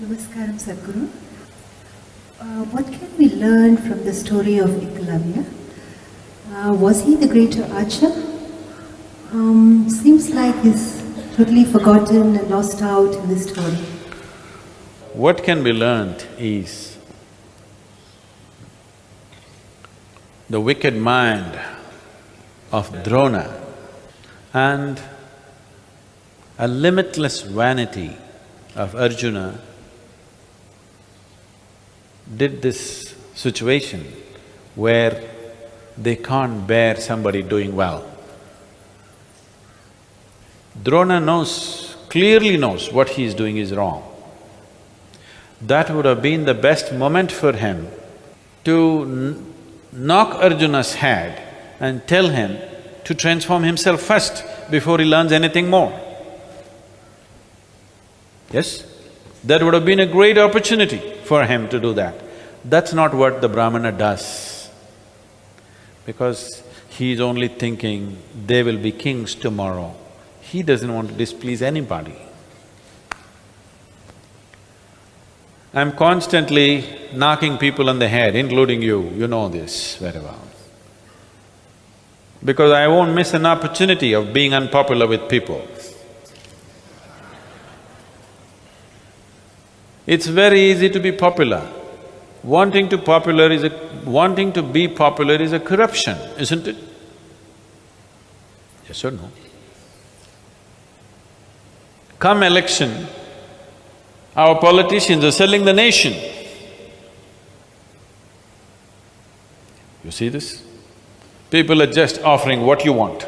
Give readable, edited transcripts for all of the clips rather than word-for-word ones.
Namaskaram, Sadhguru. What can we learn from the story of Ekalavya? Was he the greater archer? Seems like he's totally forgotten and lost out in this story. What can be learned is the wicked mind of Drona and a limitless vanity of Arjuna did this situation where they can't bear somebody doing well. Drona clearly knows what he is doing is wrong. That would have been the best moment for him to knock Arjuna's head and tell him to transform himself first before he learns anything more. Yes? That would have been a great opportunity for him to do that. That's not what the Brahmana does, because he is only thinking they will be kings tomorrow. He doesn't want to displease anybody. I'm constantly knocking people on the head, including you know this very well. Because I won't miss an opportunity of being unpopular with people. It's very easy to be popular. Wanting to be popular is a corruption, isn't it? Yes or no? Come election, our politicians are selling the nation. You see this? People are just offering what you want.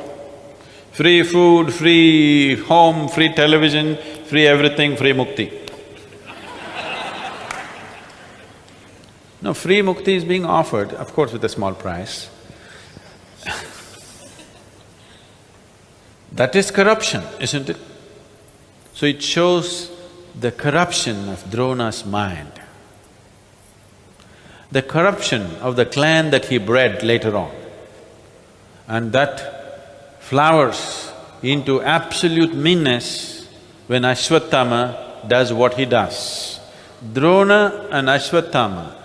Free food, free home, free television, free everything, free mukti. No, free mukti is being offered, of course with a small price. That is corruption, isn't it? So it shows the corruption of Drona's mind, the corruption of the clan that he bred later on, and that flowers into absolute meanness when Ashwatthama does what he does. Drona and Ashwatthama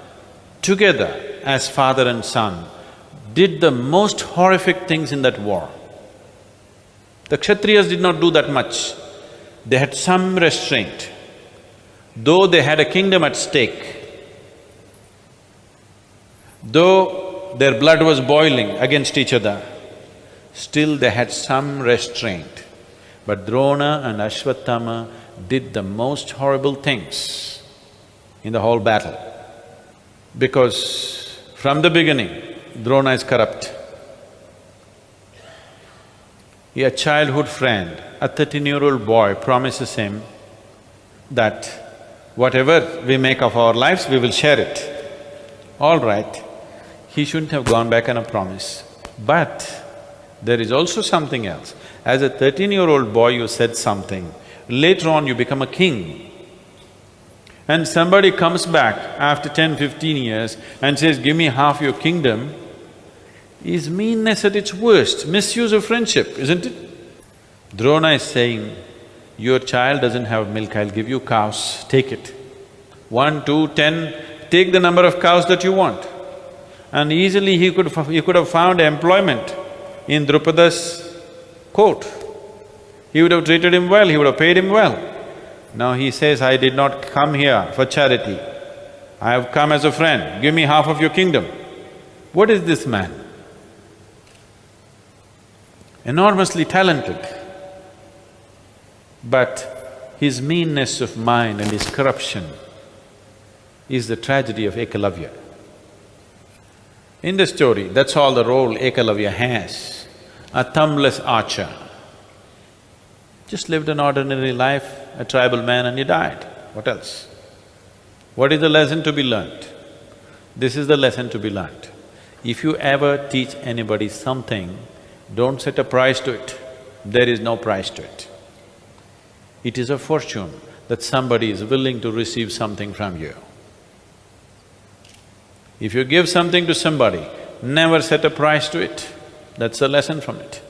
together as father and son did the most horrific things in that war. The Kshatriyas did not do that much. They had some restraint. Though they had a kingdom at stake, though their blood was boiling against each other, still they had some restraint. But Drona and Ashwatthama did the most horrible things in the whole battle. Because from the beginning, Drona is corrupt. A childhood friend, a 13-year-old boy promises him that whatever we make of our lives, we will share it. All right, he shouldn't have gone back on a promise. But there is also something else. As a 13-year-old boy, you said something, later on you become a king. And somebody comes back after 10-15 years and says, give me half your kingdom, is meanness at its worst, misuse of friendship, isn't it? Drona is saying, your child doesn't have milk, I'll give you cows, take it. 1, 2, 10, take the number of cows that you want. And easily he could have found employment in Drupada's court. He would have treated him well, he would have paid him well. Now he says, I did not come here for charity, I have come as a friend, give me half of your kingdom. What is this man? Enormously talented, but his meanness of mind and his corruption is the tragedy of Ekalavya. In the story, that's all the role Ekalavya has, a thumbless archer. Just lived an ordinary life, a tribal man, and he died. What else? What is the lesson to be learnt? This is the lesson to be learnt. If you ever teach anybody something, don't set a price to it. There is no price to it. It is a fortune that somebody is willing to receive something from you. If you give something to somebody, never set a price to it. That's the lesson from it.